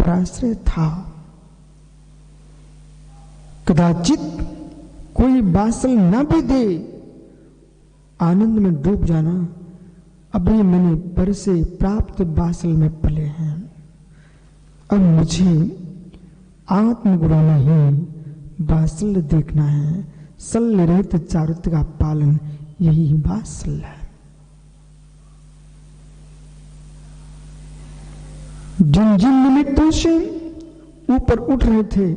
पराश्रय था। कदाचित कोई बासल ना भी दे, आनंद में डूब जाना, अभी मैंने पर से प्राप्त बासल में पले हैं, अब मुझे आत्मगुरु में ही बासल देखना है। शल्य रहित चारित्र का पालन, यही बासल है। जिन जिन निमित्तों से ऊपर उठ रहे थे,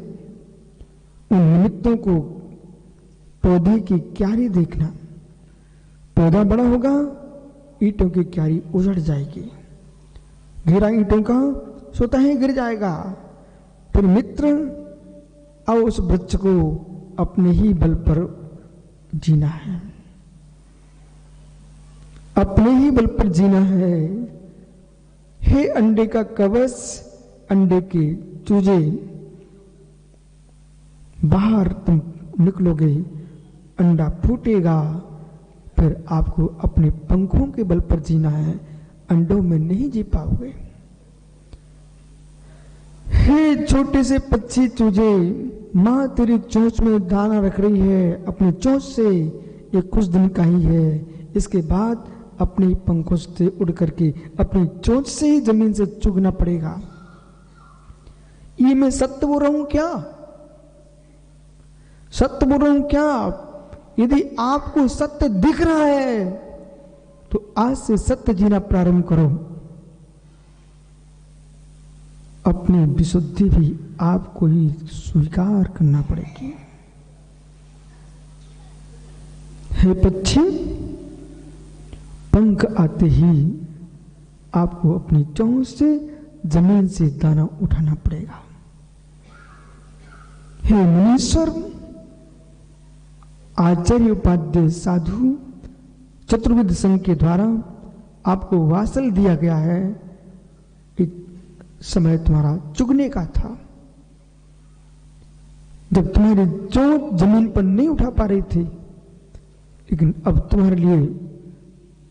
उन निमित्तों को पौधे की क्यारी देखना। पौधा बड़ा होगा, ईंटों की क्यारी उजड़ जाएगी, घेरा ईंटों का स्वतः ही गिर जाएगा। फिर मित्र, अब उस वृक्ष को अपने ही बल पर जीना है, अपने ही बल पर जीना है। हे अंडे का कवच, अंडे के चूजे, बाहर तुम निकलोगे, अंडा फूटेगा, फिर आपको अपने पंखों के बल पर जीना है, अंडों में नहीं जी पाओगे। हे छोटे से पक्षी चूजे, माँ तेरी चोंच में दाना रख रही है, अपनी चोंच से, ये कुछ दिन का ही है, इसके बाद अपने पंखों से उड़ करके अपनी चोंच से ही जमीन से चुगना पड़ेगा। ये मैं सत्य बोल रहा हूं क्या? सत्य बोल रहा हूं क्या? यदि आपको सत्य दिख रहा है तो आज से सत्य जीना प्रारंभ करो। अपनी विशुद्धि भी आपको ही स्वीकार करना पड़ेगी। हे पक्षी, पंख आते ही आपको अपनी चोंच से जमीन से दाना उठाना पड़ेगा। हे मुनीश्वर, आचार्य उपाध्याय साधु चतुर्विध संघ के द्वारा आपको वासल दिया गया है। एक समय तुम्हारा चुगने का था, जब तुम्हारी चोंच जमीन पर नहीं उठा पा रही थी, लेकिन अब तुम्हारे लिए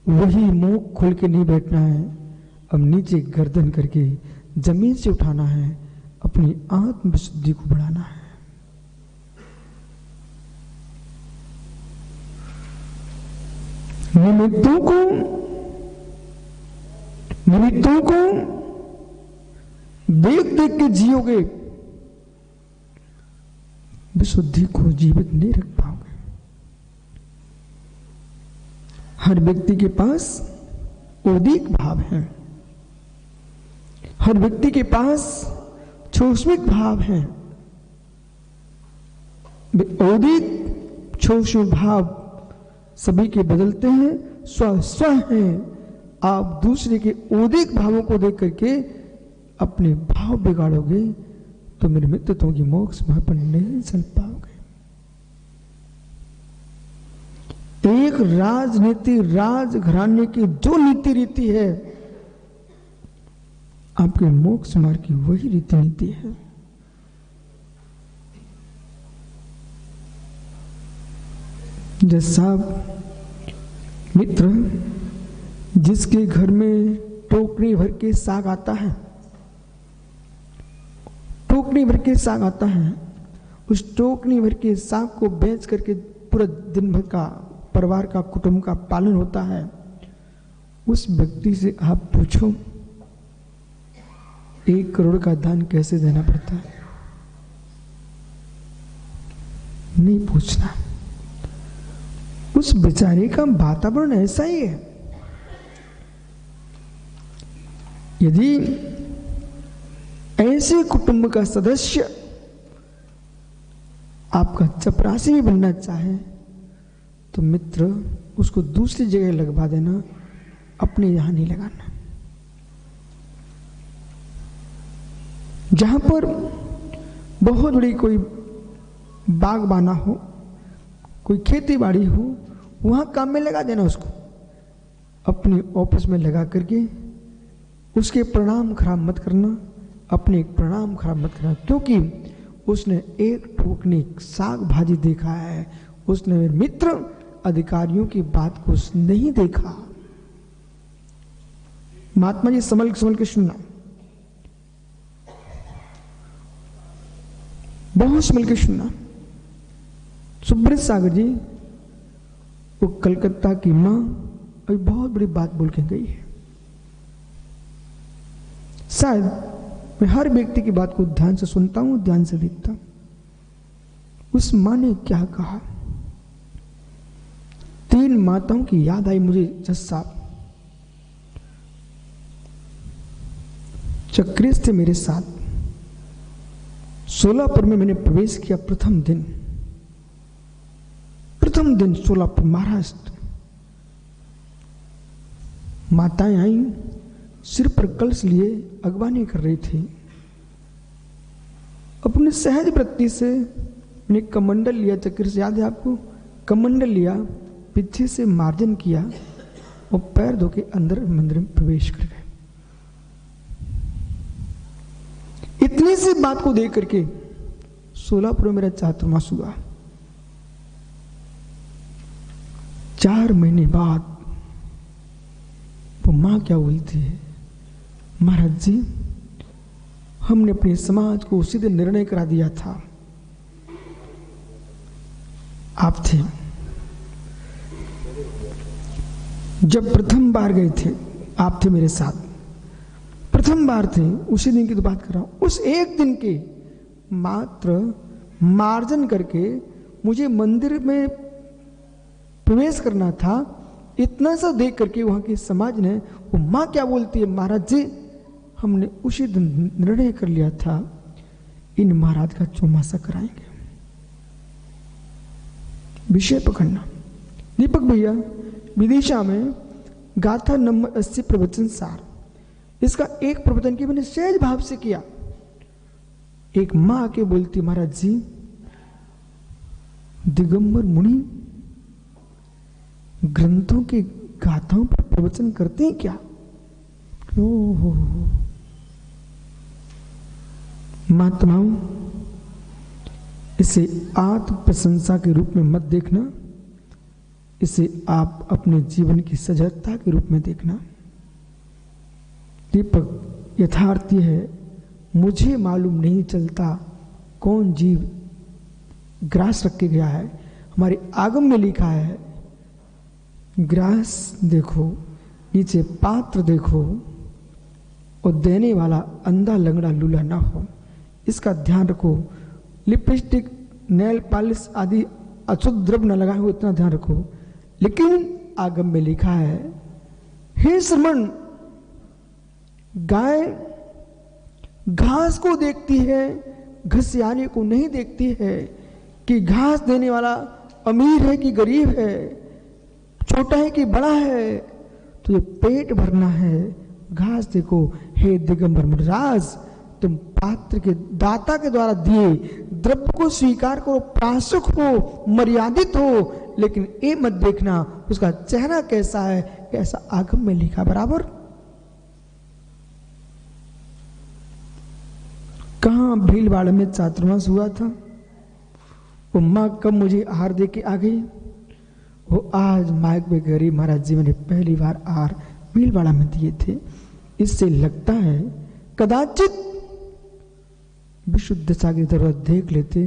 वही मुंह खोल के नहीं बैठना है, अब नीचे गर्दन करके जमीन से उठाना है, अपनी आत्म विशुद्धि को बढ़ाना है। निमित्तों को देख देख के जियोगे, विशुद्धि को जीवित नहीं रख पाओगे। हर व्यक्ति के पास औदिक भाव है, हर व्यक्ति के पास छोष्मिक भाव है। औदिक छोष्म भाव सभी के बदलते हैं, स्व स्व हैं। आप दूसरे के औदिक भावों को देख करके अपने भाव बिगाड़ोगे तो मेरे मित्र तुम की मोक्ष मार्ग पर नहीं चल पाओगे। एक राजनीति, राजघराने की जो नीति रीति है, आपके मोक्ष मार्ग की वही रीति नीति है। जैसा मित्र, जिसके घर में टोकरी भर के साग आता है, टोकरी भर के साग आता है, उस टोकरी भर के साग को बेच करके पूरा दिन भर का परिवार का कुटुंब का पालन होता है। उस व्यक्ति से आप पूछो 1 करोड़ का दान कैसे देना पड़ता है? नहीं पूछना। उस बेचारे का वातावरण ऐसा ही है। यदि ऐसे कुटुंब का सदस्य आपका चपरासी भी बनना चाहे तो मित्र उसको दूसरी जगह लगवा देना, अपने यहां नहीं लगाना। जहां पर बहुत बड़ी कोई बागबाना हो, कोई खेती बाड़ी हो, वहां काम में लगा देना उसको। अपने ऑफिस में लगा करके उसके परिणाम खराब मत करना, अपने परिणाम खराब मत करना, क्योंकि उसने एक टोकनी साग भाजी देखा है, उसने मेरे मित्र अधिकारियों की बात को नहीं देखा। महात्मा जी संभल के सुनना। बहुत मिलकर सुनना। सुब्रत सागर जी वो कलकत्ता की मां अभी बहुत बड़ी बात बोल के गई है। शायद मैं हर व्यक्ति की बात को ध्यान से सुनता हूं, ध्यान से देखता हूं। उस मां ने क्या कहा? 3 माताओं की याद आई मुझे जज साहब। चक्रेश थे मेरे साथ। सोलापुर में मैंने प्रवेश किया प्रथम दिन सोलापुर महाराष्ट्र। माताएं आई, सिर पर कलश लिए अगवानी कर रही थी। अपने सहज वृत्ति से मैंने कमंडल लिया, चक्र से याद है आपको, कमंडल लिया, पीछे से मार्जन किया और पैर धो के अंदर मंदिर में प्रवेश कर गए। इतनी सी बात को देख करके सोलापुर में मेरा चातुर्मास हुआ। 4 महीने बाद वो मां क्या बोलती है, महाराज जी हमने अपने समाज को उसी दिन निर्णय करा दिया था। आप थे जब प्रथम बार गए थे, आप थे मेरे साथ, प्रथम बार थे, उसी दिन की तो बात कर रहा हूं। उस एक दिन के मात्र मार्जन करके मुझे मंदिर में प्रवेश करना था। इतना सा देख करके वहां के समाज ने, वो मां क्या बोलती है, महाराज जी हमने उसी दिन निर्णय कर लिया था इन महाराज का चौमासा कराएंगे। विषय पकड़ना। दीपक भैया विदिशा में गाथा नंबर 80 प्रवचन सार, इसका एक प्रवचन की मैंने सहज भाव से किया। एक मां आके बोलती, महाराज जी दिगंबर मुनि ग्रंथों के गाथाओं पर प्रवचन करते हैं क्या? ओहो, महात्माओं इसे आत्म प्रशंसा के रूप में मत देखना, इसे आप अपने जीवन की सजगता के रूप में देखना। दीपक यथार्थ यह है, मुझे मालूम नहीं चलता कौन जीव ग्रास रख के गया है। हमारे आगम में लिखा है ग्रास देखो, नीचे पात्र देखो और देने वाला अंधा लंगड़ा लूला ना हो, इसका ध्यान रखो। लिपस्टिक, नेल पॉलिश आदि अशुद्ध द्रव्य न लगाए हो, इतना ध्यान रखो। लेकिन आगम में लिखा है, हे श्रमण, गाय घास को देखती है, घसियाने को नहीं देखती है कि घास देने वाला अमीर है कि गरीब है, छोटा है कि बड़ा है। तो ये पेट भरना है, घास देखो। हे दिगंबर मुनिराज, तुम पात्र के दाता के द्वारा दिए द्रव्य को स्वीकार करो, प्रासुक हो, मर्यादित हो, लेकिन ये मत देखना उसका चेहरा कैसा है, कैसा आगम में लिखा बराबर। कहां भीलवाड़ा में चातुर्मास हुआ था, वो मां कब मुझे आहार दे के आ गई, वो आज माइक में गरी, महाराज जी मैंने पहली बार आहार भीलवाड़ा में दिए थे। इससे लगता है कदाचित विशुद्ध सागर जरूरत देख लेते,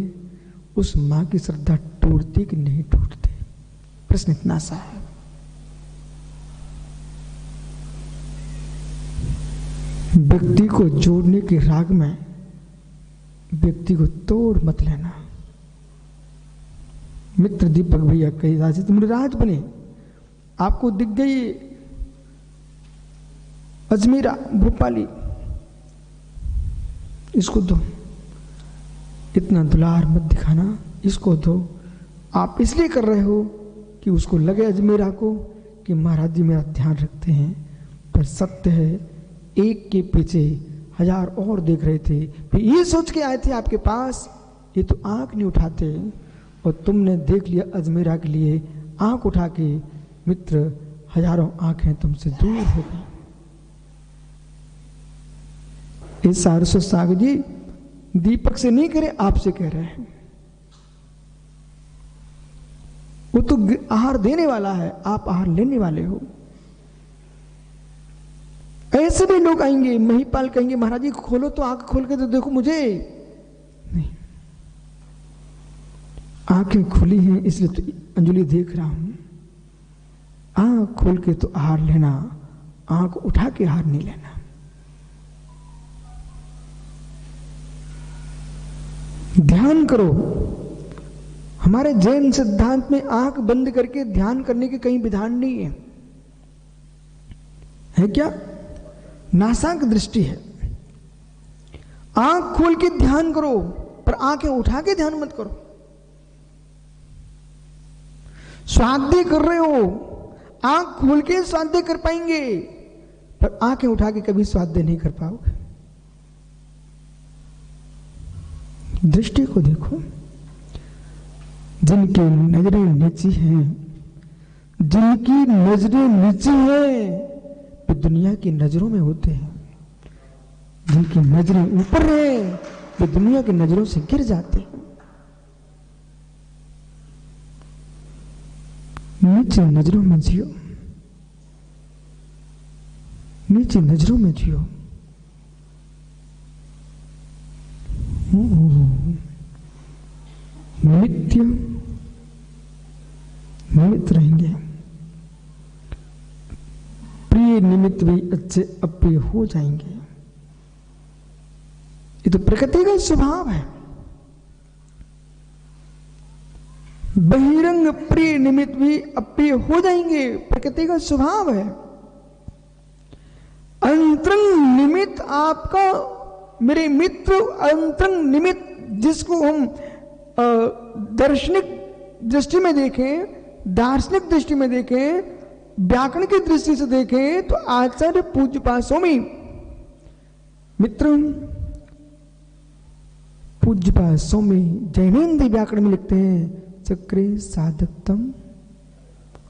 उस मां की श्रद्धा टूटती कि नहीं टूटती। प्रश्न इतना सा है। व्यक्ति को जोड़ने के राग में व्यक्ति को तोड़ मत लेना। मित्र दीपक भैया कही राज तुम राज बने, आपको दिख गई अजमेरा भोपाली, इसको दो, इतना दुलार मत दिखाना, इसको दो। आप इसलिए कर रहे हो कि उसको लगे अजमेरा को कि महाराज जी मेरा ध्यान रखते हैं, पर सत्य है एक के पीछे 1000 और देख रहे थे, फिर ये सोच के आए थे आपके पास, ये तो आंख नहीं उठाते, और तुमने देख लिया अजमेरा के लिए आंख उठा के। मित्र हजारों आंखें तुमसे दूर हो गई। इस सारस्वत सागर जी दीपक से नहीं करे, आपसे कह रहे हैं। वो तो आहार देने वाला है, आप आहार लेने वाले हो। ऐसे भी लोग आएंगे, महिपाल कहेंगे महाराज जी खोलो तो आंख खोल के तो देखो मुझे, नहीं, आंखें खुली हैं इसलिए तो अंजलि देख रहा हूं। आंख खोल के तो आहार लेना, आंख उठा के आहार नहीं लेना। ध्यान करो। हमारे जैन सिद्धांत में आंख बंद करके ध्यान करने के कहीं विधान नहीं है। है क्या? नासाक दृष्टि है। आंख खोल के ध्यान करो, पर आंखें उठा के ध्यान मत करो। स्वाध्याय कर रहे हो, आंख खोल के स्वाध्याय कर पाएंगे, पर आंखें उठा के कभी स्वाध्याय नहीं कर पाओगे। दृष्टि को देखो। जिनकी नजरें नीची हैं, जिनकी नजरें नीची हैं, वे दुनिया की नजरों में होते हैं। जिनकी नजरें ऊपर हैं, वे दुनिया की नजरों से गिर जाते हैं। नीचे नजरों में जियो, नीचे नजरों में जियो। नित्य निमित्त रहेंगे। प्रिय निमित्त भी अच्छे अप्रिय हो जाएंगे। ये तो प्रकृति का स्वभाव है। बहिरंग प्रिय निमित्त भी अप्रिय हो जाएंगे, प्रकृति का स्वभाव है। अंतरंग निमित्त आपका, मेरे मित्र, अंतरंग निमित्त जिसको हम दर्शनिक दृष्टि में देखें, दार्शनिक दृष्टि में देखें, व्याकरण की दृष्टि से देखें, तो आचार्य पूज्यपाद स्वामी मित्र, पूज्यपाद स्वामी जैनेन्द्र व्याकरण में लिखते हैं, चक्रे साधकतम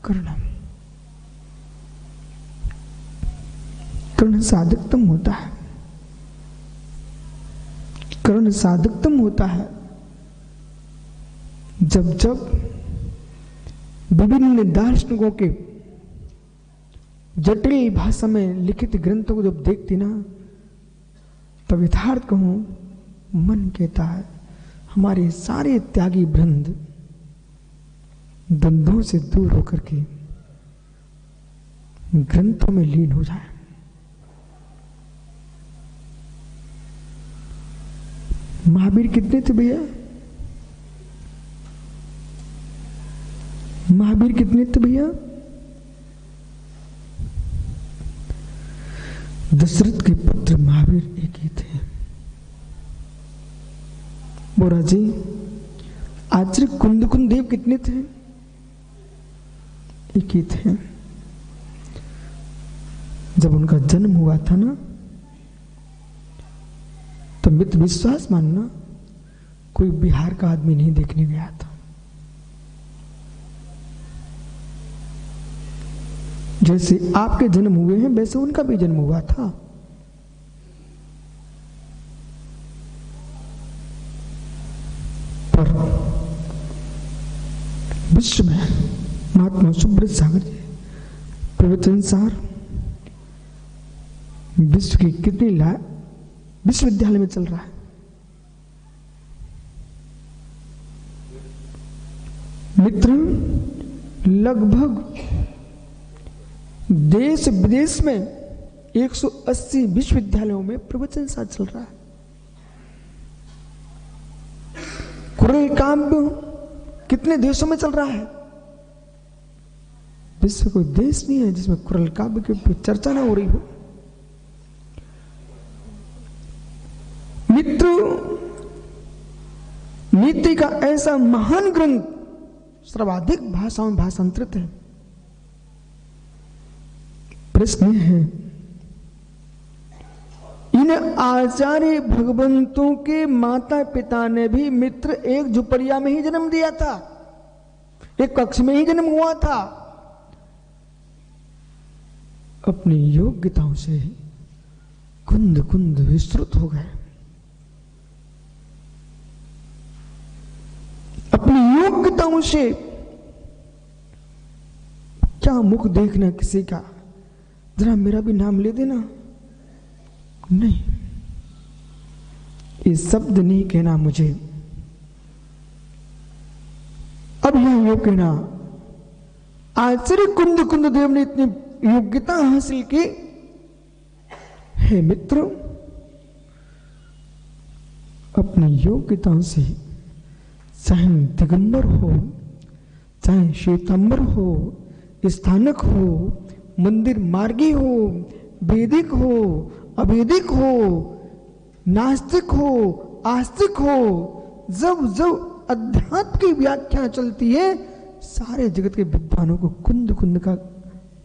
कर्णम। कर्ण साधकतम होता है, कर्ण साधकतम होता है जब जब विभिन्न दार्शनिकों के जटिल भाषा में लिखित ग्रंथों को जब देखती ना, तब यथार्थ कहूं, मन कहता है हमारे सारे त्यागी वृंद द्वंद्वों से दूर होकर के ग्रंथों में लीन हो जाए। महावीर कितने थे भैया? महावीर कितने थे भैया? दशरथ के पुत्र महावीर एक ही थे। बोरा जी, आचार्य कुंदकुंद देव कितने थे? एक ही थे। जब उनका जन्म हुआ था ना, तो मित्र विश्वास मानना, कोई बिहार का आदमी नहीं देखने गया था। जैसे आपके जन्म हुए हैं, वैसे उनका भी जन्म हुआ था। पर विश्व में महात्मा सुब्रत सागर जी प्रवचन सार विश्व की कितनी विश्वविद्यालय में चल रहा है। मित्र, लगभग देश विदेश में 180 विश्वविद्यालयों में प्रवचन सार चल रहा है। कुरल काव्य कितने देशों में चल रहा है? विश्व कोई देश नहीं है जिसमें कुरल काव्य की चर्चा ना हो रही हो। मित्र, नीति का ऐसा महान ग्रंथ सर्वाधिक भाषाओं में भाषांतरित है। प्रश्न है, इन आचार्य भगवंतों के माता पिता ने भी मित्र एक झुपड़िया में ही जन्म दिया था, एक कक्ष में ही जन्म हुआ था। अपनी योग्यताओं से कुंद कुंद विस्तृत हो गए। अपनी योग्यताओं से क्या मुख देखना किसी का, जरा मेरा भी नाम ले देना, नहीं, ये शब्द नहीं कहना मुझे। अब यह योग कहना, आचार्य कुंद कुंद देव ने इतनी योग्यता हासिल की। हे मित्र, अपनी योग्यता से चाहे दिगंबर हो, चाहे श्वेतांबर हो, स्थानक हो, मंदिर मार्गी हो, वैदिक हो, अवैदिक हो, नास्तिक हो, आस्तिक हो, जब जब अध्यात्म की व्याख्या चलती है, सारे जगत के विद्वानों को कुंद कुंद का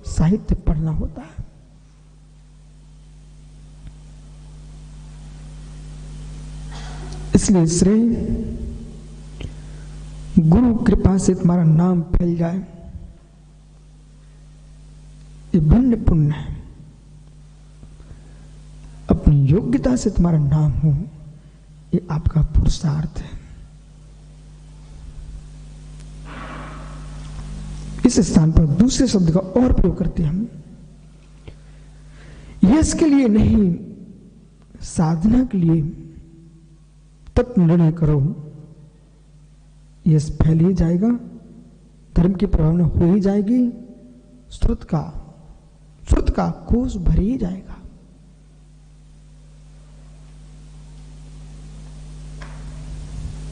साहित्य पढ़ना होता है। इसलिए श्रेय गुरु कृपा से तुम्हारा नाम फैल जाए, ये भिन्न पुण्य है। अपनी योग्यता से तुम्हारा नाम हो, ये आपका पुरुषार्थ है। इस स्थान पर दूसरे शब्द का और प्रयोग करते हैं हम, यश के लिए नहीं, साधना के लिए तत् निर्णय करो, यश फैल ही जाएगा, धर्म की प्रभावना हो ही जाएगी, श्रुत का कोष भर ही जाएगा।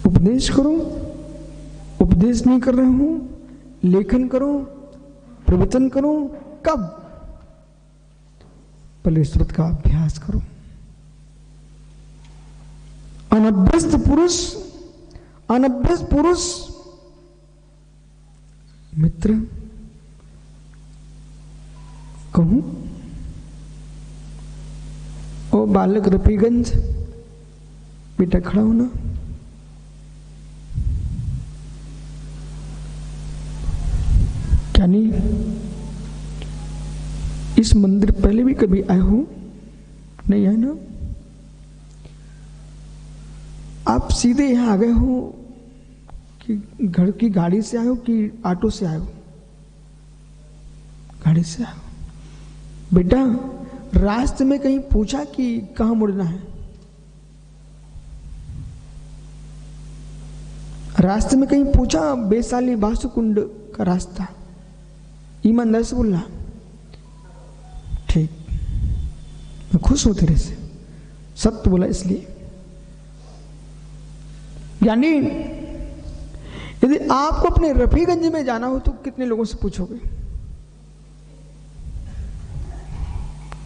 उपदेश करो, उपदेश नहीं कर रहे हूं, लेखन करो, प्रवचन करो, कब? पहले श्रुत का अभ्यास करो। अनभ्यस्त पुरुष मित्र कहूं, ओ बालक रफीगंज, बेटा खड़ा होना। क्या नहीं, इस मंदिर पहले भी कभी आए हो? नहीं आए ना? आप सीधे यहां आ गए हो कि घर की गाड़ी से आए हो कि ऑटो से आए हो? गाड़ी से आए हो। बेटा, रास्ते में कहीं पूछा कि कहां मुड़ना है? रास्ते में कहीं पूछा वैशाली बासुकुंड का रास्ता? ईमानदार से बोलना। ठीक, मैं खुश हूं तेरे से, सत्य बोला इसलिए। यानी यदि आपको अपने रफीगंज में जाना हो तो कितने लोगों से पूछोगे?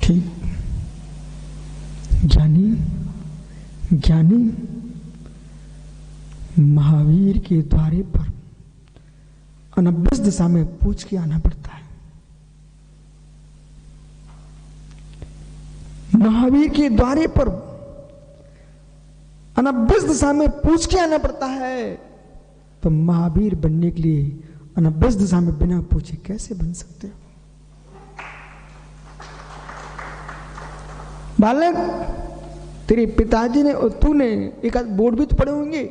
ठीक, ज्ञानी महावीर के द्वारे पर अनभ्यस्त दिशा में पूछ के आना पड़ता है। महावीर के द्वारे पर अनभ्यस्त दिशा में पूछ के आना पड़ता है। तो महावीर बनने के लिए अनभ्यस्त दिशा में बिना पूछे कैसे बन सकते हो? बालक, तेरे पिताजी ने और तूने एक आध बोर्ड भी तो पढ़े होंगे,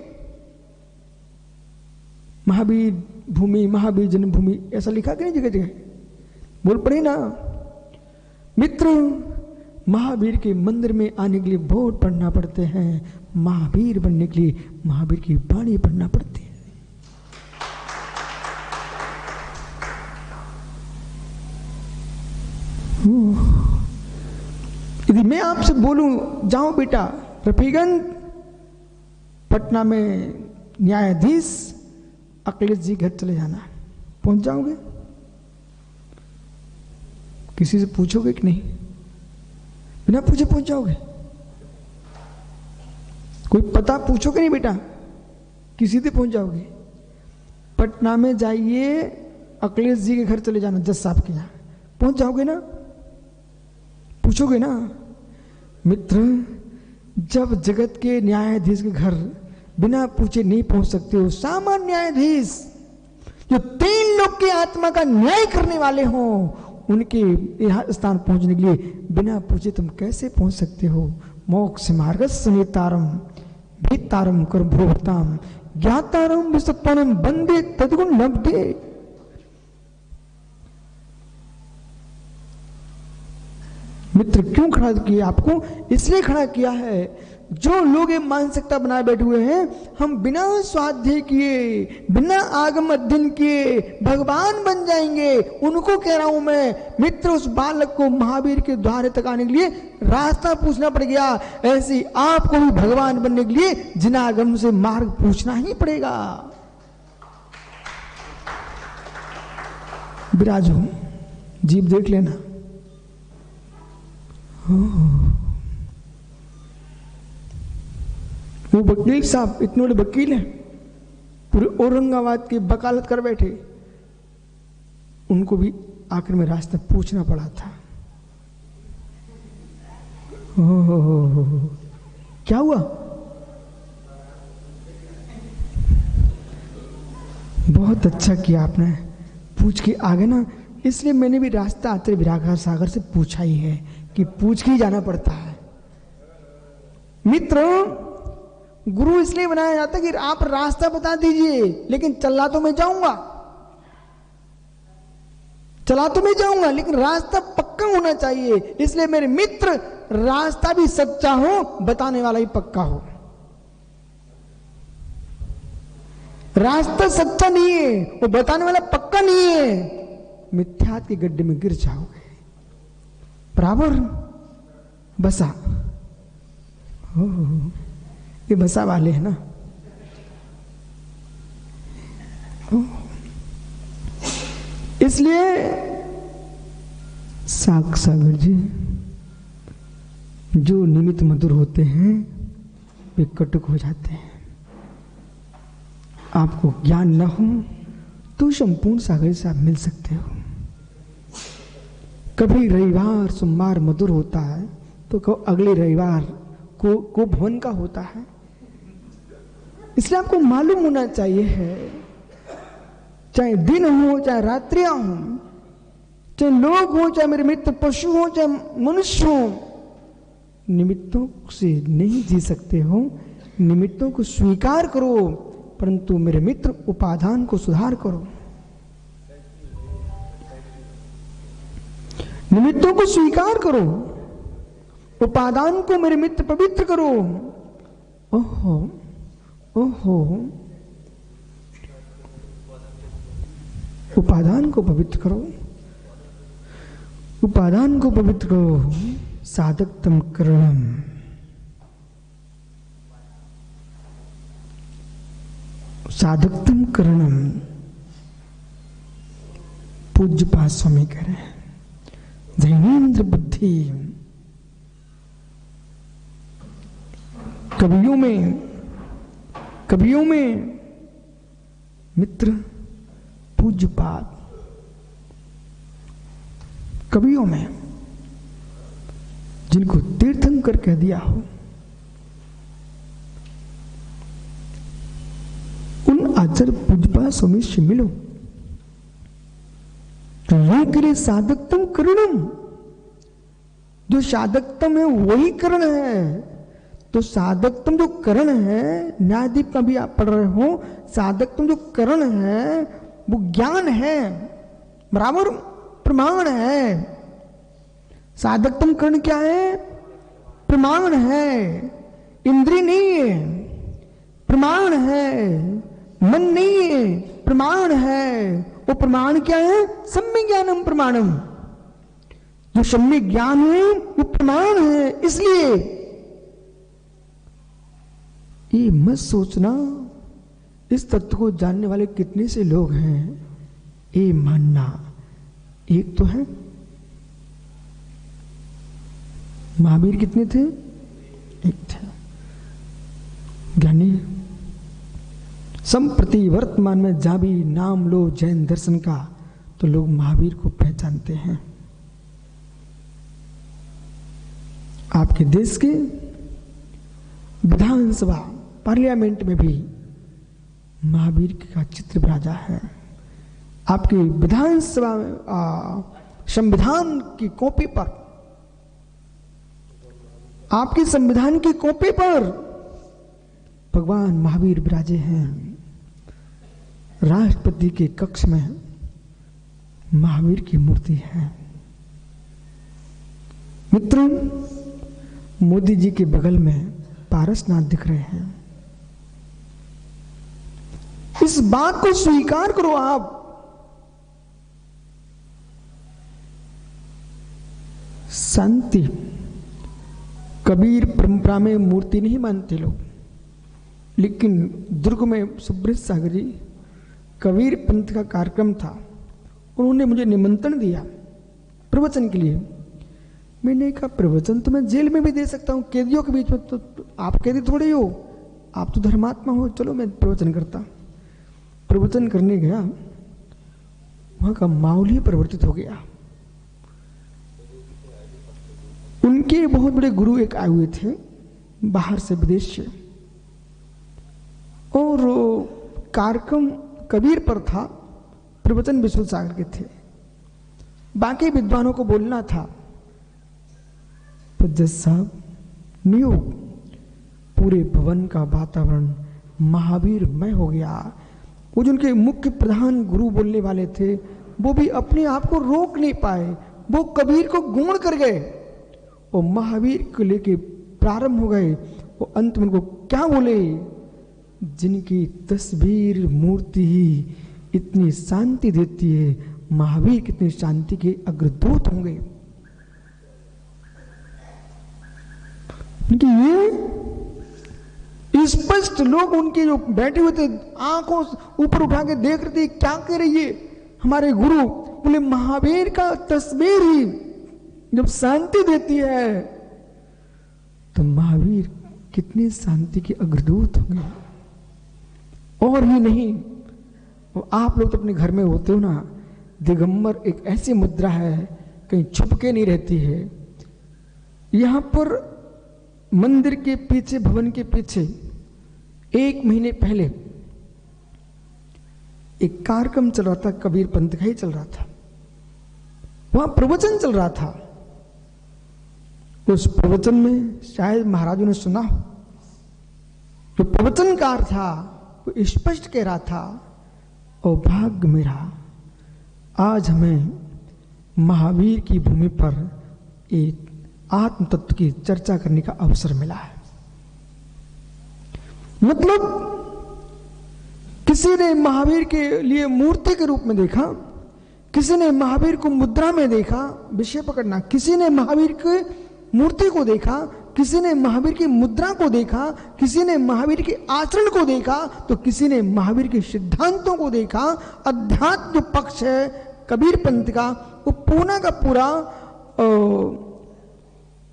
महावीर भूमि, महावीर जन्मभूमि, ऐसा लिखा कि नहीं जगह जगह? बोल पढ़े ना। मित्र, महावीर के मंदिर में आने के लिए बोर्ड पढ़ना पड़ते हैं, महावीर बनने के लिए महावीर की वाणी पढ़ना पड़ती है। यदि मैं आपसे बोलूं, जाओ बेटा रफीगंज, पटना में न्यायाधीश अखिलेश जी घर चले जाना, पहुंच जाओगे? किसी से पूछोगे कि नहीं? बिना पूछे पहुंच जाओगे? कोई पता पूछोगे नहीं बेटा, किसी से पहुंच जाओगे? पटना में जाइए, अखिलेश जी के घर चले जाना, जज साहब के यहाँ, पहुंच जाओगे ना? पूछोगे ना? मित्र, जब जगत के न्यायाधीश के घर बिना पूछे नहीं पहुंच सकते हो, सामान्य न्यायाधीश जो 3 लोग की आत्मा का न्याय करने वाले हों, उनके यह स्थान पहुंचने के लिए बिना पूछे तुम कैसे पहुंच सकते हो? मोक्ष मार्गस्य नेतारम भीतारम कर भ्रुवताम ज्ञातारम विसत्तानम बंदे तद्गुण लब्धे। मित्र, क्यों खड़ा किया आपको? इसलिए खड़ा किया है, जो लोग ये मानसिकता बनाए बैठे हुए हैं, हम बिना स्वाध्याय किए, बिना आगम अध्ययन किए भगवान बन जाएंगे, उनको कह रहा हूं मैं मित्र, उस बालक को महावीर के द्वार तक आने के लिए रास्ता पूछना पड़ गया। ऐसे आपको भी भगवान बनने के लिए जिनागम से मार्ग पूछना ही पड़ेगा। विराजो, जीव देख लेना। वो वकील साहब इतने बड़े वकील हैं, पूरे औरंगाबाद की वकालत कर बैठे, उनको भी आखिर में रास्ता पूछना पड़ा था। क्या हुआ? बहुत अच्छा किया आपने पूछ के आगे ना, इसलिए मैंने भी रास्ता आते विरागर सागर से पूछा ही है कि पूछ के ही जाना पड़ता है। मित्रों, गुरु इसलिए बनाया जाता है कि आप रास्ता बता दीजिए, लेकिन चला तो मैं जाऊंगा, लेकिन रास्ता पक्का होना चाहिए। इसलिए मेरे मित्र, रास्ता भी सच्चा हो, बताने वाला ही पक्का हो। रास्ता सच्चा नहीं है, वो बताने वाला पक्का नहीं है, मिथ्यात के गड्ढे में गिर जाओगे। बराबर बसा, ये बसा वाले हैं ना। इसलिए सागर जी, जो निमित्त मधुर होते हैं वे कटुक हो जाते हैं। आपको ज्ञान न हो तो संपूर्ण सागर से आप मिल सकते हो। कभी रविवार सोमवार मधुर होता है तो अगले रविवार को भवन का होता है। इसलिए आपको मालूम होना चाहिए है, चाहे दिन हो चाहे रात्रियां हो, चाहे लोग हो चाहे मेरे मित्र पशु हो चाहे मनुष्य हो, निमित्तों से नहीं जी सकते हो। निमित्तों को स्वीकार करो, परंतु मेरे मित्र उपादान को सुधार करो। निमित्तों को स्वीकार करो, उपादान को मेरे मित्र पवित्र करो। ओहो ओहो, उपादान को पवित्र करो, उपादान को पवित्र करो। साधकतम करणम, साधकतम करणम, पूज्य पाद स्वामी कह रहे हैं। जैनेन्द्र बुद्धि, कवियों में मित्र पूज्य पाद, कवियों में जिनको तीर्थंकर कह दिया हो, उन आचार्य पूज्यपाद स्वामी से मिलो। तो वो करे साधकतम करणम, जो साधकतम है वही करण है। तो साधकतम जो करण है, न्यायदीप का भी आप पढ़ रहे हो, साधकतम जो करण है वो ज्ञान है, बराबर प्रमाण है। साधकतम करण क्या है? प्रमाण है, इंद्रिय नहीं है, प्रमाण है, मन नहीं है, प्रमाण है। वो प्रमाण क्या है? सम्यक ज्ञानम प्रमाणम, जो सम्यक ज्ञान है वो प्रमाण है। इसलिए ये मत सोचना इस तत्व को जानने वाले कितने से लोग हैं, ये मानना एक तो है। महावीर कितने थे? एक थे। ज्ञानी संप्रति वर्तमान में जहां भी नाम लो जैन दर्शन का, तो लोग महावीर को पहचानते हैं। आपके देश के विधानसभा पार्लियामेंट में भी महावीर का चित्र विराजा है। आपके विधानसभा में संविधान की कॉपी पर, आपके संविधान की कॉपी पर भगवान महावीर विराजे हैं। राष्ट्रपति के कक्ष में महावीर की मूर्ति है। मित्रों, मोदी जी के बगल में पारसनाथ दिख रहे हैं। इस बात को स्वीकार करो आप। शांति कबीर परंपरा में मूर्ति नहीं मानते लोग, लेकिन दुर्ग में सुब्रत सागर जी कबीर पंथ का कार्यक्रम था, उन्होंने मुझे निमंत्रण दिया प्रवचन के लिए। मैंने कहा प्रवचन तो मैं जेल में भी दे सकता हूं, कैदियों के बीच में, तो आप कैदी थोड़े हो, आप तो धर्मात्मा हो, चलो मैं प्रवचन करता। प्रवचन करने गया, वहां का माहौल ही परिवर्तित हो गया। उनके बहुत बड़े गुरु एक आए हुए थे बाहर से, विदेश से, और कार्यक्रम कबीर पर था, प्रवचन विश्व सागर के थे। बाकी विद्वानों को बोलना था, तो जज साहब नियोग पूरे भवन का वातावरण महावीरमय हो गया। वो जो उनके मुख्य प्रधान गुरु बोलने वाले थे, वो भी अपने आप को रोक नहीं पाए, वो कबीर को गूण कर गए और महावीर को लेके प्रारंभ हो गए। वो अंत में उनको क्या बोले, जिनकी तस्वीर मूर्ति ही इतनी शांति देती है, महावीर कितनी शांति के अग्रदूत होंगे। ये स्पष्ट लोग उनके जो बैठे हुए थे आंखों ऊपर उठा के देख रहे थे, क्या कह रही है हमारे गुरु। बोले महावीर का तस्वीर ही जब शांति देती है तो महावीर कितनी शांति के अग्रदूत होंगे। और ही नहीं, आप लोग तो अपने घर में होते हो ना, दिगंबर एक ऐसी मुद्रा है कहीं छुप के नहीं रहती है। यहां पर मंदिर के पीछे, भवन के पीछे 1 महीने पहले एक कार्यक्रम चल रहा था, कबीर पंथ का ही चल रहा था, वहां प्रवचन चल रहा था। उस प्रवचन में शायद महाराजों ने सुना हो, जो प्रवचनकार था वो स्पष्ट कह रहा था, और भाग्य मेरा आज हमें महावीर की भूमि पर एक आत्म तत्व की चर्चा करने का अवसर मिला है। मतलब किसी ने महावीर के लिए मूर्ति के रूप में देखा, किसी ने महावीर को मुद्रा में देखा, विषय पकड़ना, किसी ने महावीर की मूर्ति को देखा, किसी ने महावीर की मुद्रा को देखा, किसी ने महावीर के आचरण को देखा, तो किसी ने महावीर के सिद्धांतों को देखा। अध्यात्म जो पक्ष है कबीर पंथ का, वो पूरा का पूरा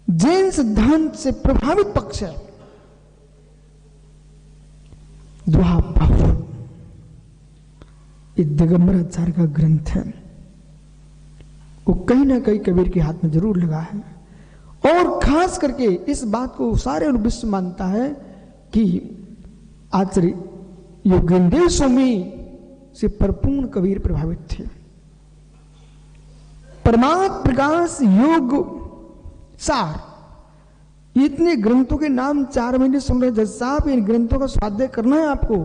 जैन सिद्धांत से प्रभावित पक्ष है। ये दिगंबराचार्य का ग्रंथ है, वो कहीं ना कहीं कबीर के हाथ में जरूर लगा है। और खास करके इस बात को सारे विश्व मानता है कि आचार्य योगेंद्र स्वामी से परिपूर्ण कबीर प्रभावित थे। परमात्म प्रकाश योग सार, इतने ग्रंथों के नाम 4 महीने सुन रहे जज साहब, इन ग्रंथों का स्वाध्याय करना है आपको।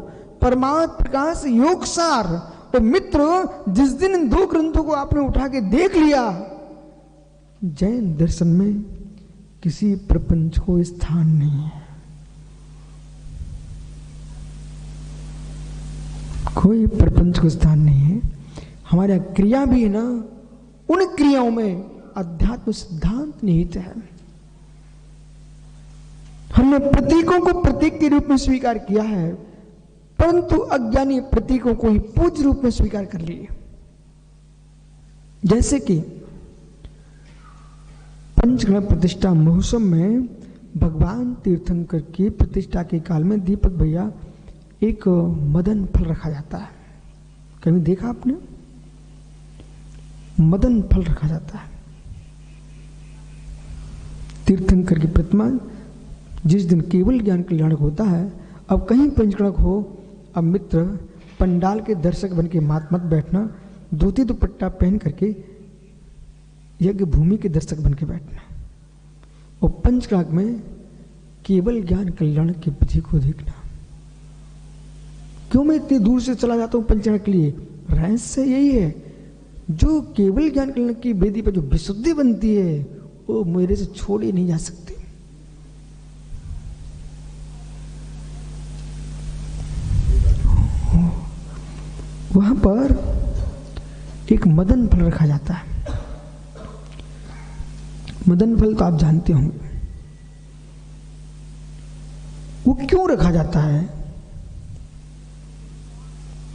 परमात्म प्रकाश योग सार, और मित्र जिस दिन इन 2 ग्रंथों को आपने उठा के देख लिया, जैन दर्शन में किसी प्रपंच को स्थान नहीं है, कोई प्रपंच को स्थान नहीं है। हमारी क्रिया भी है ना, उन क्रियाओं में अध्यात्म सिद्धांत निहित है। हमने प्रतीकों को प्रतीक के रूप में स्वीकार किया है, परंतु अज्ञानी प्रतीकों को ही पूज्य रूप में स्वीकार कर लिए। जैसे कि पंचगण प्रतिष्ठा महोत्सव में भगवान तीर्थंकर की प्रतिष्ठा के काल में दीपक भैया एक मदन फल रखा जाता है। कभी देखा आपने? मदन फल रखा जाता है। तीर्थंकर की प्रतिमा जिस दिन केवल ज्ञान कल्याणक होता है, अब कहीं पंचगणक हो, अब मित्र पंडाल के दर्शक बन के मत बैठना, धोती दुपट्टा पहन करके यज्ञ भूमि के दर्शक बन के बैठना, और पंचगणक में केवल ज्ञान कल्याणक की विधि को देखना। क्यों मैं इतनी दूर से चला जाता हूं पंचगणक के लिए? रहस्य यही है, जो केवल ज्ञान कल्याणक की वेदी पर जो विशुद्धि बनती है, वो मेरे से छोड़ी नहीं जा सकती। वहां पर एक मदन फल रखा जाता है। मदन फल तो आप जानते होंगे। वो क्यों रखा जाता है?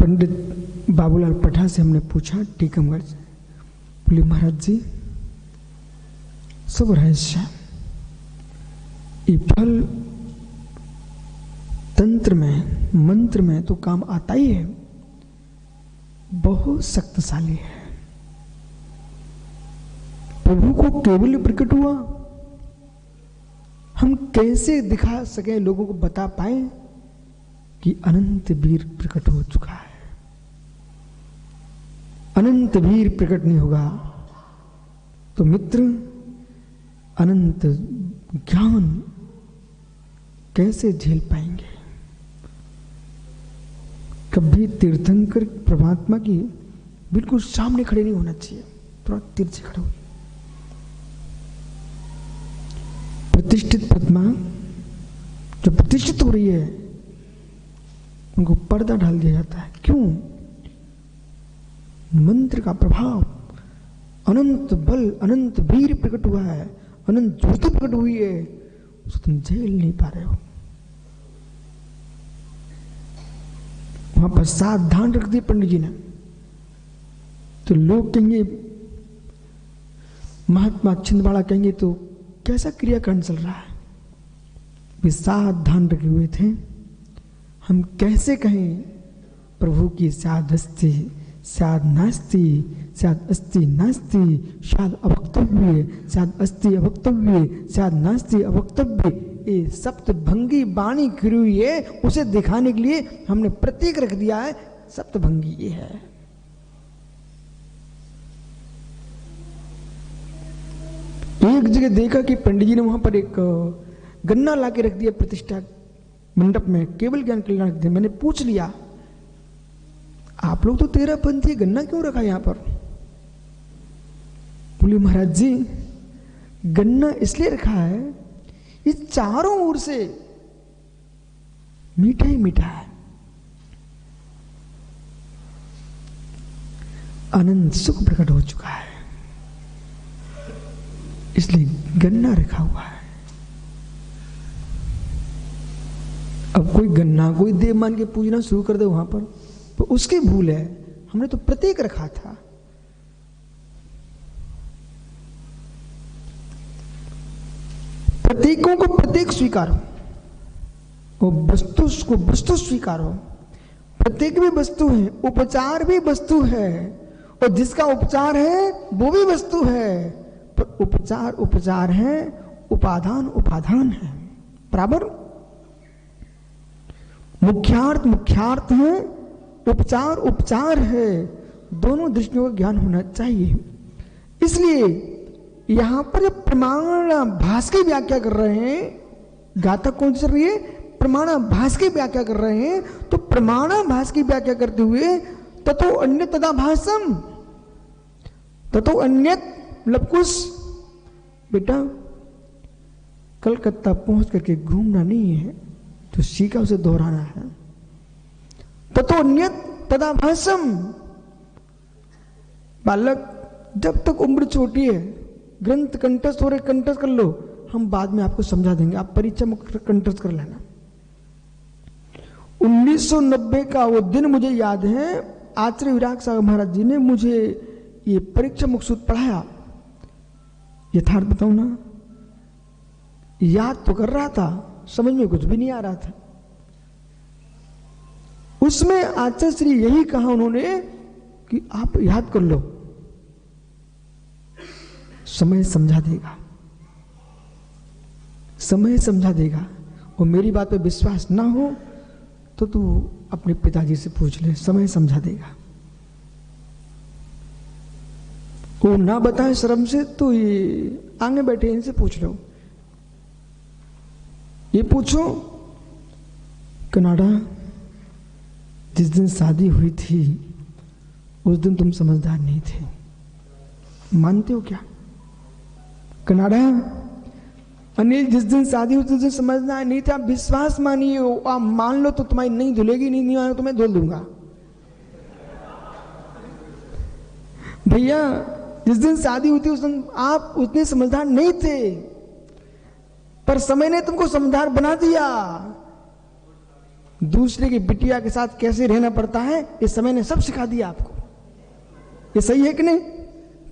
पंडित बाबूलाल पठा से हमने पूछा, टीकमगढ़ से। बोले महाराज जी सब रहस्य, ये फल तंत्र में मंत्र में तो काम आता ही है, बहुत शक्तिशाली है। प्रभु को केवल प्रकट हुआ, हम कैसे दिखा सके, लोगों को बता पाए कि अनंत वीर प्रकट हो चुका है। अनंत वीर प्रकट नहीं होगा तो मित्र अनंत ज्ञान कैसे झेल पाएंगे? कभी तीर्थंकर परमात्मा की बिल्कुल सामने खड़े नहीं होना चाहिए, थोड़ा तीर्थ से खड़े हो। प्रतिष्ठित प्रतिमा जो प्रतिष्ठित हो रही है उनको पर्दा डाल दिया जाता है। क्यों? मंत्र का प्रभाव, अनंत बल, अनंत वीर प्रकट हुआ है, अनंत ज्योति प्रकट हुई है, उसको तुम झेल नहीं पा रहे हो। वहां पर सावधान रख दिए पंडित जी ने। तो लोग कहेंगे, महात्मा छिंदवाड़ा कहेंगे तो कैसा क्रियाकरण चल रहा है? वे सावधान रखे हुए थे। हम कैसे कहें प्रभु की स्याद अस्ति स्याद नास्ति, स्याद अस्ति नास्ति, स्याद अवक्तव्य, स्याद अस्ति अवक्तव्य, स्याद नास्ति अवक्तव्य। ये सप्तभंगी वाणी करी हुई है, उसे दिखाने के लिए हमने प्रतीक रख दिया है, सप्तभंगी ये है। एक जगह देखा कि पंडित जी ने वहां पर एक गन्ना लाके रख दिया प्रतिष्ठा मंडप में, केवल ज्ञान कल्याण रख दिया। मैंने पूछ लिया, आप लोग तो 13 पंथी, गन्ना क्यों रखा यहां पर? बोले महाराज जी गन्ना इसलिए रखा है, इस चारों ओर से मीठा ही मीठा है, अनंत सुख प्रकट हो चुका है, इसलिए गन्ना रखा हुआ है। अब कोई गन्ना कोई देव मान के पूजना शुरू कर दे वहां पर, तो उसकी भूल है। हमने तो प्रतीक रखा था। प्रतीकों को प्रतीक स्वीकारो, वो वस्तु को वस्तु स्वीकारो। प्रतीक भी वस्तु है, उपचार भी वस्तु है, और जिसका उपचार है वो भी वस्तु है। पर उपचार उपचार है, उपादान उपादान है, बराबर। मुख्यार्थ मुख्यार्थ है, उपचार उपचार है, दोनों दृष्टियों का ज्ञान होना चाहिए। इसलिए यहां पर जब प्रमाणाभास की व्याख्या कर रहे हैं, गाथा कौन चल रही है? प्रमाणाभास की व्याख्या कर रहे हैं। तो प्रमाणाभास की व्याख्या करते हुए ततो अन्य तदाभासम, ततो अन्यत लवकुश। बेटा कलकत्ता पहुंच करके घूमना नहीं है, जो सीखा उसे दोहराना है। ततो अन्यत तदाभासम। बालक जब तक उम्र छोटी है, ग्रंथ कंठस्थ हो रहे, कंठस्थ कर लो, हम बाद में आपको समझा देंगे, आप परीक्षा में कंठस्थ कर लेना। 1990 का वो दिन मुझे याद है, आचार्य विराग सागर महाराज जी ने मुझे ये परीक्षा मुख सूत्र पढ़ाया। यथार्थ बताऊं ना, याद तो कर रहा था, समझ में कुछ भी नहीं आ रहा था। उसमें आचार्य श्री यही कहा उन्होंने कि आप याद कर लो, समय समझा देगा, समय समझा देगा। और मेरी बात पे विश्वास ना हो तो तू अपने पिताजी से पूछ ले, समय समझा देगा। वो ना बताए शर्म से तो ये आगे बैठे इनसे पूछ लो। ये पूछो, कनाडा जिस दिन शादी हुई थी उस दिन तुम समझदार नहीं थे, मानते हो क्या? कनाडा अनिल जिस दिन शादी हुई उस दिन समझदार नहीं था, विश्वास मानिए, आप मान लो तो तुम्हारी नहीं धुलेगी, नहीं मानो तो मैं धुल दूंगा। भैया जिस दिन शादी हुई थी उस दिन आप उतने समझदार नहीं थे, पर समय ने तुमको समझदार बना दिया। दूसरे की बिटिया के साथ कैसे रहना पड़ता है इस समय ने सब सिखा दिया आपको। ये सही है कि नहीं?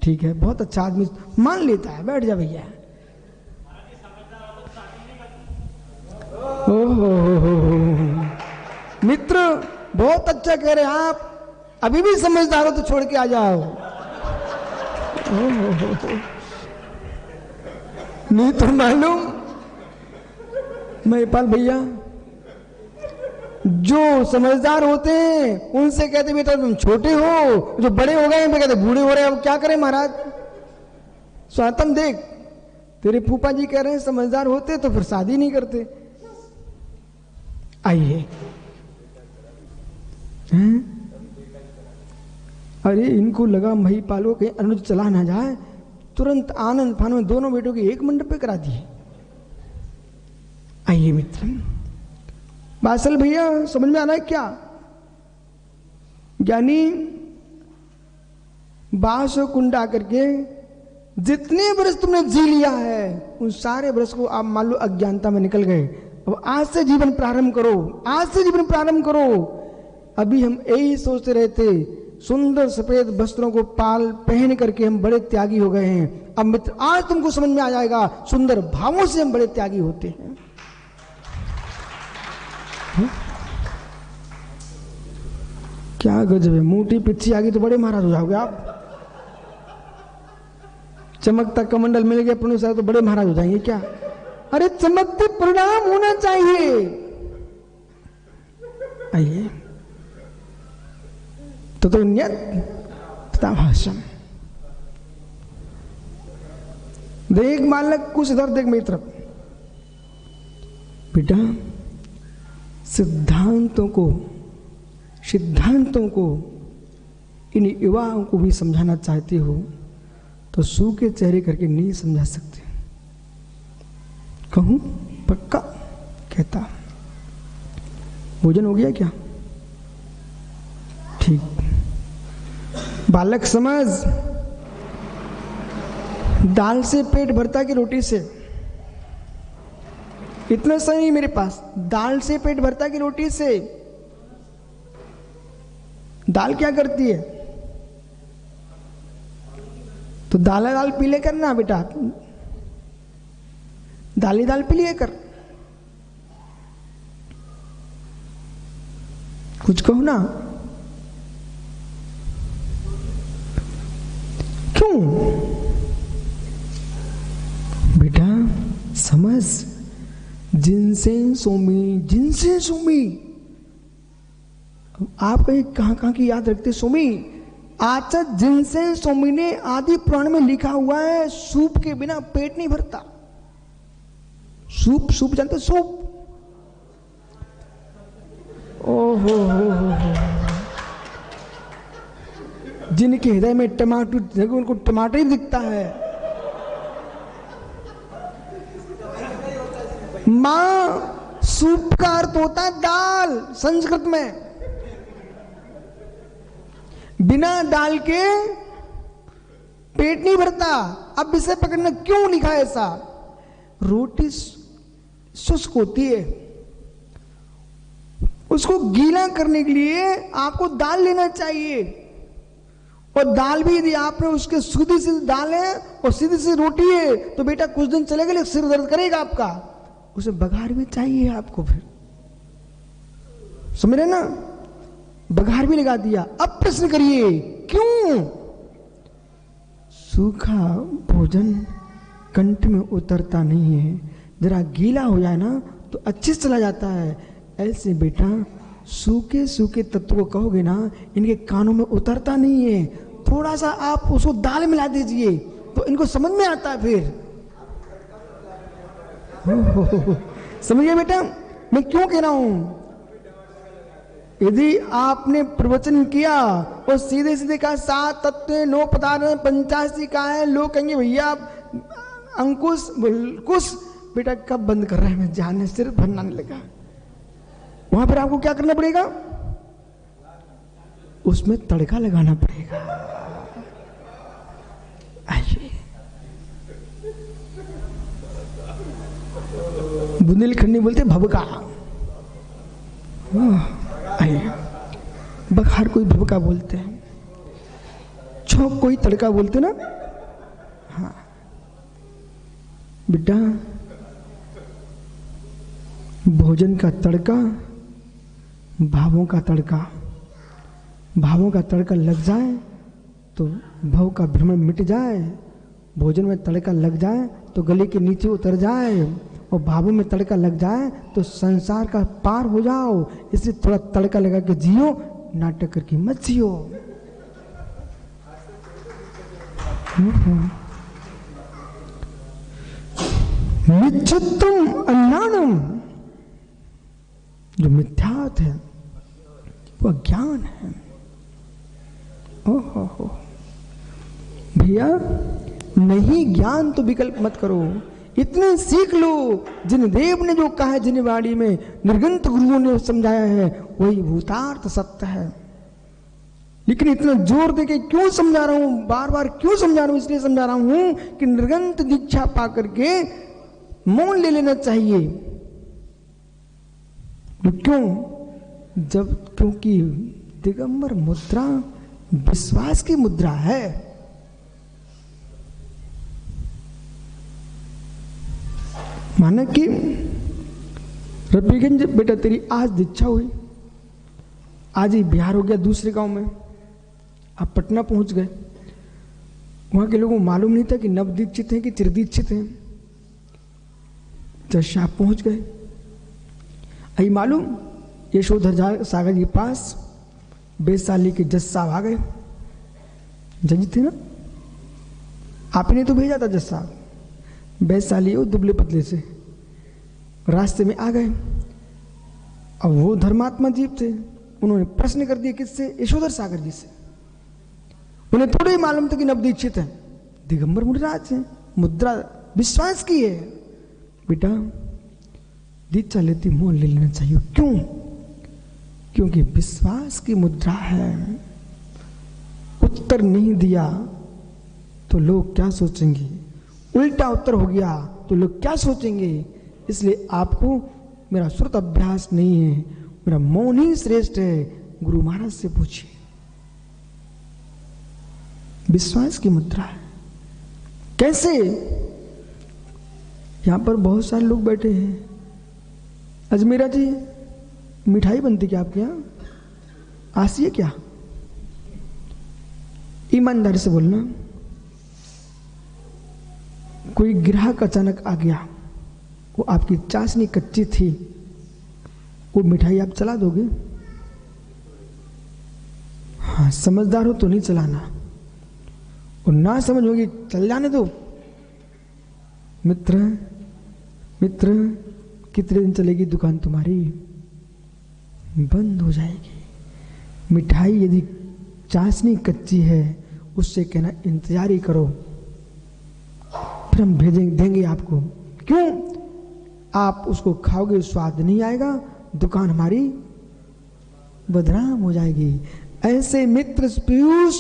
ठीक है, बहुत अच्छा आदमी मान लेता है। बैठ जा भैया। ओहो मित्र, बहुत अच्छा कह रहे हैं आप। अभी भी समझदार हो तो छोड़ के आ जाओ। नहीं तो मालूम महिपाल भैया, जो समझदार होते हैं उनसे कहते बेटा तुम छोटे हो, जो बड़े हो गए हैं कहते बूढ़े हो रहे हैं, अब क्या करें महाराज। स्वातम देख, तेरे फूफा जी कह रहे हैं समझदार होते तो फिर शादी नहीं करते। आइए। अरे इनको लगा महिपाल को कहीं अनुज चला ना जाए, तुरंत आनंद फानंद दोनों बेटों की एक मंडप पे करा दिए। आइए मित्र, बासल भैया समझ में आ रहा है क्या? यानी बास कुंडा करके जितने वर्ष तुमने जी लिया है उन सारे वर्ष को आप मान लो अज्ञानता में निकल गए। अब आज से जीवन प्रारंभ करो, आज से जीवन प्रारंभ करो। अभी हम यही सोचते रहते, सुंदर सफेद वस्त्रों को पाल पहन करके हम बड़े त्यागी हो गए हैं। अब मित्र आज तुमको समझ में आ जाएगा, सुंदर भावों से हम बड़े त्यागी होते हैं। क्या गजब है, मोटी पिच्छी आ गई तो बड़े महाराज हो जाओगे आप। चमकता कमंडल मिल गया पुण्य तो बड़े महाराज हो जाएंगे क्या? अरे चमकते परिणाम होना चाहिए। आइए तो भाषण देख बालक, कुछ इधर देख मेरी तरफ। बेटा सिद्धांतों को इन युवाओं को भी समझाना चाहते हो तो सूखे चेहरे करके नहीं समझा सकते। कहूं पक्का कहता। भोजन हो गया क्या? ठीक। बालक समझ, दाल से पेट भरता कि रोटी से? इतना सही मेरे पास। दाल से पेट भरता कि रोटी से? दाल क्या करती है? तो दाल पी ले कर ना बेटा, दाल पी लिए कर। कुछ कहो ना। क्यों बेटा? समझ, जिनसे सोमी। आप कहां की याद रखते? सोमी आचा जिनसे सोमी ने आदि पुराण में लिखा हुआ है, सूप के बिना पेट नहीं भरता। सूप जानते? सूप। ओहो हो। जिनके हृदय में टमाटर, उनको टमाटर ही दिखता है। मां, सूप का अर्थ होता है दाल संस्कृत में। बिना दाल के पेट नहीं भरता। अब इसे पकड़ना क्यों लिखा है ऐसा? रोटी शुष्क होती है, उसको गीला करने के लिए आपको दाल लेना चाहिए। और दाल भी यदि आपने उसके सीधी सीधी दाल है और सीधी सी रोटी है तो बेटा कुछ दिन चलेगा लेकिन सिर दर्द करेगा आपका। उसे बघार भी चाहिए आपको। फिर समझ रहे ना? बघार भी लगा दिया। अब प्रश्न करिए क्यों? सूखा भोजन कंठ में उतरता नहीं है, जरा गीला हो जाए ना तो अच्छे से चला जाता है। ऐसे बेटा सूखे सूखे तत्व को कहोगे ना, इनके कानों में उतरता नहीं है। थोड़ा सा आप उसको दाल मिला दीजिए तो इनको समझ में आता है। फिर समझिए बेटा मैं क्यों कह रहा हूं। यदि आपने प्रवचन किया और सीधे सीधे कहा 7 तत्व 9 पदार्थ 85 का है, लोग कहेंगे भैया अंकुश कुश बेटा कब बंद कर रहा है, मैं जानने सिर्फ भरना नहीं लगा। वहां पर आपको क्या करना पड़ेगा? उसमें तड़का लगाना पड़ेगा। बुंदेलखंडी बोलते भबका, बखार कोई भबका बोलते हैं, छौंक कोई तड़का बोलते ना। हाँ बेटा, भोजन का तड़का, भावों का तड़का, भावों का तड़का लग जाए तो भव का भ्रमण मिट जाए, भोजन में तड़का लग जाए तो गले के नीचे उतर जाए, और भावों में तड़का लग जाए तो संसार का पार हो जाओ। इसलिए थोड़ा तड़का लगा के जियो, नाटक करके मत जियो। मिथ्यत्वम अज्ञानम, जो मिथ्यात है वो अज्ञान है। ओहो भैया, नहीं ज्ञान तो विकल्प मत करो, इतने सीख लो। जिन देव ने जो कहा है, जिन वाणी में निर्गंत गुरुओं ने समझाया है, वही भूतार्थ सत्य है। लेकिन इतना जोर दे के क्यों समझा रहा हूं, बार बार क्यों समझा रहा हूं? इसलिए समझा रहा हूं कि निर्गंत दीक्षा पा करके मौन ले लेना चाहिए। क्यों? क्योंकि दिगंबर मुद्रा विश्वास की मुद्रा है। माना कि रफीगंज, बेटा तेरी आज दीक्षा हुई, आज ही बिहार हो गया दूसरे गांव में, आप पटना पहुंच गए। वहां के लोगों को मालूम नहीं था कि नवदीक्षित हैं कि चिरदीक्षित हैं। जब आप पहुंच गए, आई मालूम यशोधर सागर के पास वैशाली के जज साहब आ गए। जज थे ना, आपने तो भेजा था जज साहब, वैशाली और दुबले पतले से रास्ते में आ गए। अब वो धर्मात्मा जीव थे, उन्होंने प्रश्न कर दिया किससे? यशोधर सागर जी से। उन्हें थोड़ा ही मालूम था कि नवदीक्षित है, दिगंबर मुनिराज है, मुद्रा विश्वास की है। बेटा दीक्षा लेती मौन ले लेना चाहिए। क्यों? क्योंकि विश्वास की मुद्रा है। उत्तर नहीं दिया तो लोग क्या सोचेंगे, उल्टा उत्तर हो गया तो लोग क्या सोचेंगे। इसलिए आपको मेरा श्रुत अभ्यास नहीं है, मेरा मौन ही श्रेष्ठ है। गुरु महाराज से पूछिए, विश्वास की मुद्रा है। कैसे? यहां पर बहुत सारे लोग बैठे हैं। अजमेरा जी, मिठाई बनती क्या आपके यहां? आसी है क्या? ईमानदारी से बोलना। कोई ग्राहक अचानक आ गया, वो आपकी चाशनी कच्ची थी, वो मिठाई आप चला दोगे? हाँ, समझदार हो तो नहीं चलाना, और ना समझ होगी चल जाने दो। मित्र कितने दिन चलेगी दुकान तुम्हारी? बंद हो जाएगी। मिठाई यदि चाशनी कच्ची है, उससे कहना इंतजार ही करो, फिर हम देंगे आपको। क्यों? आप उसको खाओगे, स्वाद नहीं आएगा, दुकान हमारी बदनाम हो जाएगी। ऐसे मित्र पीयूष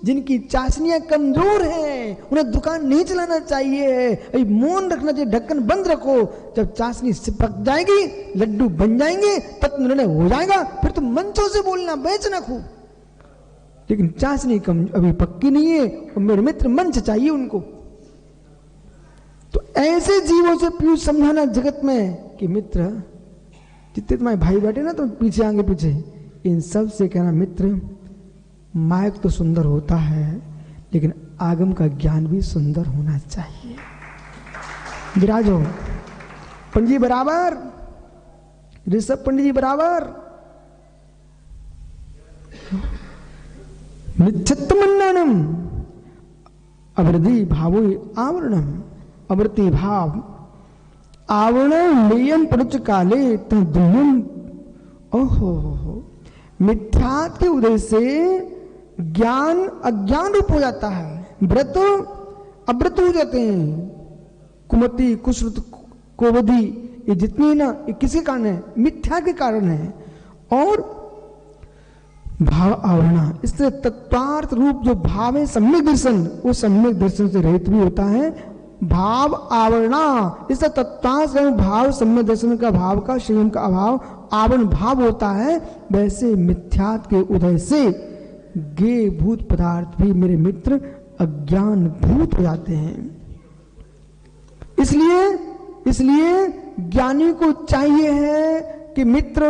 जिनकी चाशनियां कमजोर हैं, उन्हें दुकान नहीं चलाना चाहिए। अभी मौन रखना चाहिए, ढक्कन बंद रखो। जब चाशनी सिपक जाएगी, लड्डू बन जाएंगे, तब निर्णय हो जाएगा, फिर तो मंचों से बोलना, बेचना खूब। लेकिन चाशनी कम अभी पक्की नहीं है, और मेरे मित्र मंच चाहिए उनको। तो ऐसे जीवों से पीयूष समझाना जगत में कि मित्र, जितने तुम्हारे भाई बैठे ना, तुम पीछे आगे पीछे, इन सब से कहना मित्र, मायक तो सुंदर होता है, लेकिन आगम का ज्ञान भी सुंदर होना चाहिए। विराजो पंडित जी बराबर, ऋषभ पंडित जी बराबर। मिथ्यत्वमन्नानम अवृद्धि भावो आवरणम, अवृत्ति भाव आवरण लेयम परुच काले तद्दुम। ओहो, मिथ्यात के उदय से ज्ञान अज्ञान रूप हो जाता है, व्रत अव्रत हो जाते हैं। कुमति, कुश्रुत, कोवधि, ये जितनी ना, ये किसके कारण है? मिथ्या के कारण है। और भाव आवरणा, इससे तत्वार्थ रूप जो भाव है सम्यक दर्शन, वो सम्यक दर्शन से रहित भी होता है, भाव आवरणा, इस तत्वांश भाव सम्य दर्शन का भाव का संयम का अभाव आवरण भाव होता है, वैसे मिथ्यात्व के उदय से गे भूत पदार्थ भी मेरे मित्र अज्ञान भूत हो जाते हैं। इसलिए ज्ञानी को चाहिए है कि मित्र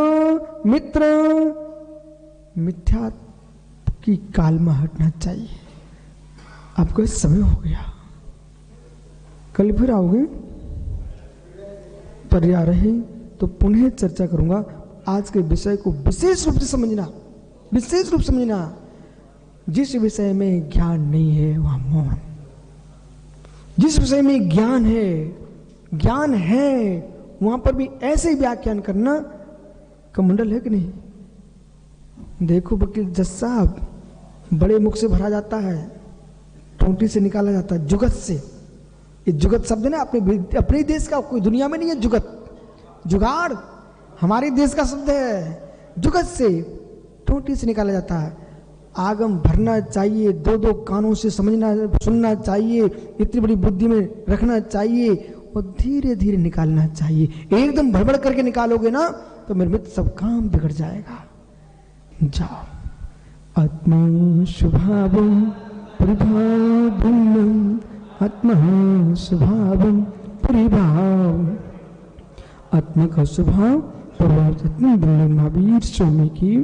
मिथ्या की कालमा हटना चाहिए। आपको समय हो गया, कल फिर आओगे, पर आ रहे तो पुनः चर्चा करूंगा। आज के विषय को विशेष रूप से समझना, विशेष रूप समझना। जिस विषय में ज्ञान नहीं है वह मौन, जिस विषय में ज्ञान है वहां पर भी ऐसे ही व्याख्यान करना। कमंडल है कि नहीं? देखो वकील जज साहब, बड़े मुख से भरा जाता है, टोंटी से निकाला जाता है, जुगत से। ये जुगत शब्द ना अपने देश का, कोई दुनिया में नहीं है। जुगत, जुगाड़ हमारे देश का शब्द है। जुगत से, टोंटी से निकाला जाता है। आगम भरना चाहिए, दो कानों से समझना सुनना चाहिए, इतनी बड़ी बुद्धि में रखना चाहिए और धीरे धीरे निकालना चाहिए। एकदम भड़बड़ करके निकालोगे ना तो मेरे मित्र सब काम बिगड़ जाएगा। जाओ। आत्मा स्वभावम परिभावम, आत्मा स्वभावम परिभाव, आत्मा का स्वभाव परिवर्तन महावीर स्वामी की